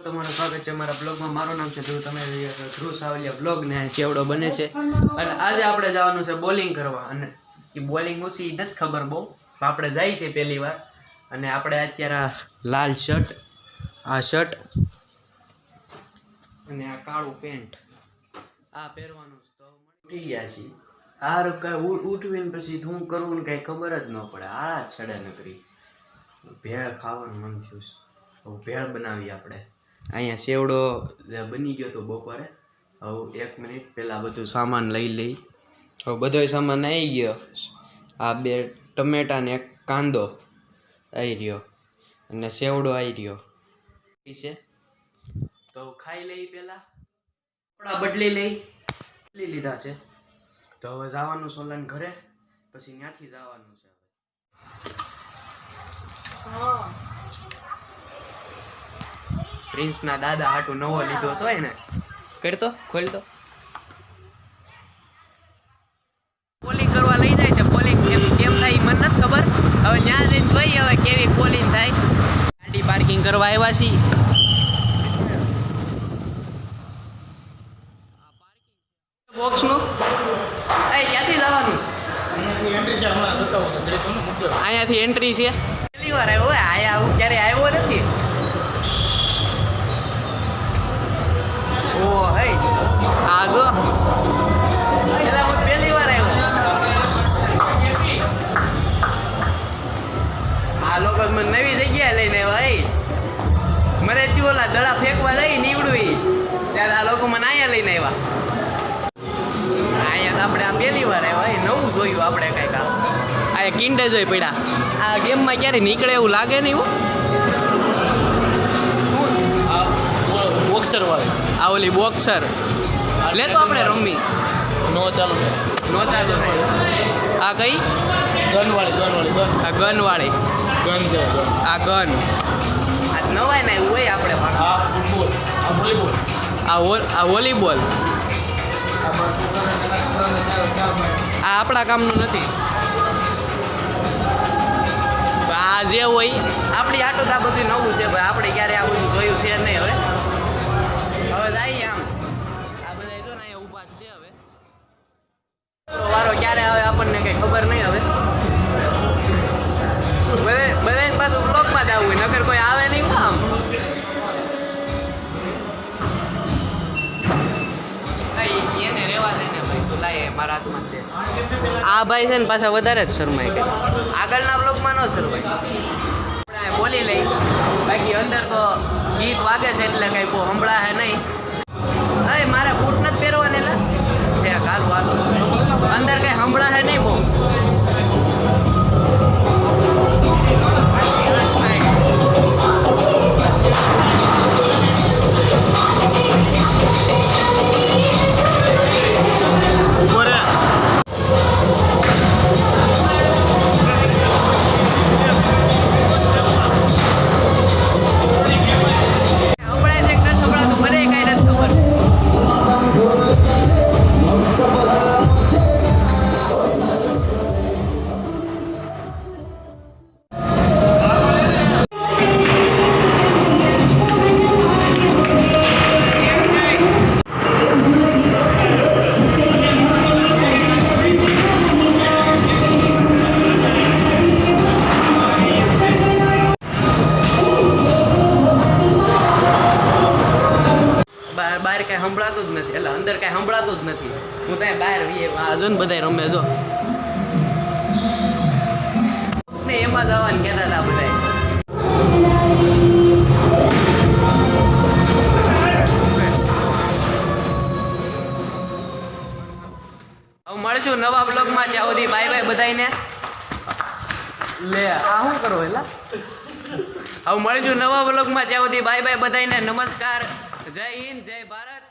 તમારું સ્વાગત છે અમારા બ્લોગમાં. મારું નામ છે ધ્રુવ, તમે ધ્રુવ સાવલિયા બ્લોગ ને ચેવડો બને છે. અને આજે આપણે જવાનું છે બોલિંગ કરવા. અને એ બોલિંગ ઓછી નથી ખબર બહુ, આપણે જાય છે પહેલી વાર. અને આપણે અત્યારે આ લાલ શર્ટ, આ શર્ટ અને આ કાળું પેન્ટ આ પહેરવાનું તો ઉઠી ગયા છીએ. આ કઈ ઉઠવીને પછી શું કરવું ને કઈ ખબર જ ન પડે. આ જ સડે નકરી ભેળ ખાવાનું મન થયું છે. ભેળ બનાવી આપણે. અહીંયા સેવડો બની ગયો તો બપોરે. હવે 1 મિનિટ પહેલાં બધું સામાન લઈ હવે બધો સામાન આવી ગયો. આ 2 ટમેટા ને 1 કાંદો આવી રહ્યો અને સેવડો આવી રહ્યો છે. તો ખાઈ લઈ પહેલાં, કપડાં બદલી લીધા છે. તો હવે જવાનું સોલન ઘરે, પછી ત્યાંથી જવાનું છે. પ્રિન્સના દાદા હાટું નવો લીધો છે ને, કરતો ખોલતો પોલિંગ કરવા લઈ જાય છે. પોલિંગ કેમ થાય મને નથી ખબર. હવે ત્યાં જઈને જોઈએ હવે કેવી પોલિંગ થાય. ગાડી પાર્કિંગ કરવા આવ્યા છીએ. બોક્સનું ક્યાંથી જવાનું? અહીંયાથી એન્ટ્રી છે. પહેલી વાર આવ્યો હોય આયા, આવું ક્યારે આવ્યો નથી. ઓ હે આ જો પેલા હું પહેલી વાર આવ્યો. આ લોકો મને નવી જગ્યાએ લઈને આવ્યા. મને થી ઓલા દડા ફેંકવા જાય નીવડવી ત્યારે આ લોકો મને અહીંયા લઈને આવ્યા. અહીંયા આપણે આ પહેલી વાર આવ્યા. નવું જોયું આપણે કંઈક. આ કિંડે જોઈ પડ્યા. આ ગેમમાં ક્યારે નીકળે એવું લાગે નહીં. બોક્સર વાળી આ ઓલી બોક્સર લેતો આપણે રમી. નો ચાલુ આ કઈ ગન વાળી આ ગન વાળી ગન છે. આ ગન આ નવાય ના એવું હોય આપણે. આ ફૂટબોલ, આ વોલીબોલ, આ વોલીબોલ આ આપણા કામનું નથી. આ જે હોય આપણી આટલું આ બધું નવું છે ભાઈ. આપણે ક્યારે આ બધું જોયું છે નહીં. હવે જાય આમ આ બધા જો ને અહીંયા ઊભા છે. હવે વારો ક્યારે આવે આપણને કઈ ખબર નહીં. હવે બધા પાછું બ્લોકમાં જ આવવું હોય, નકર કોઈ આવે નહીં. આમ એને રેવા દે ને ભાઈ. તું લાય મારા હાથમાં દે. આ ભાઈ છે ને પાછા વધારે જ શરમાય ગઈ. આગળના બ્લોકમાં ન શરમાય. બોલી લઈ. બાકી અંદર તો ગીત વાગે છે એટલે કઈ બહુ હંભળા હે નહીં. અરે મારે બૂટ નથી પહેરવાને લા કાલું હાલું. અંદર કઈ હંભળા હે નહીં બહુ. બહાર કઈ સંભળાતું જ નથી. એટલે અંદર કઈ સંભળાતું જ નથી. હું ત્યાં બહાર જો ને બધા રમે જો ને એમાં જવાનું કહેતા હતા બધા. હવે મળશું નવા બ્લોગમાં. ત્યાં સુધી બાય બાય બધાને. લે આ શું કરો એલા. હવે મળશું નવા બ્લોગમાં. ત્યાં સુધી બાય બાય બધાને. નમસ્કાર, જય હિન્દ, જય ભારત.